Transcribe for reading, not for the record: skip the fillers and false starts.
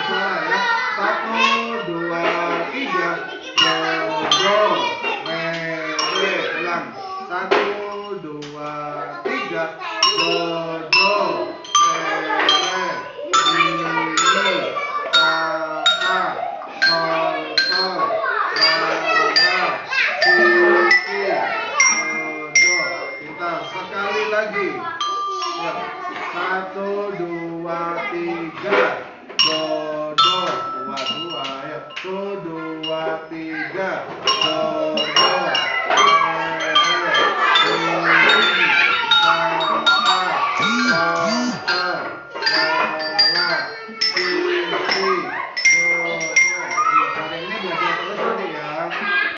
salah ya. 1, 2, 3. Do, re, re. Ulang. 1, 2, 3. Do, re, re. Mi, fa, fa. Sol, sol. La, la. Si, si. Do. Kita sekali lagi. Ya. 1, 2, 3. Do, do. 2, 2. Ya. 1, 2, 3. Do,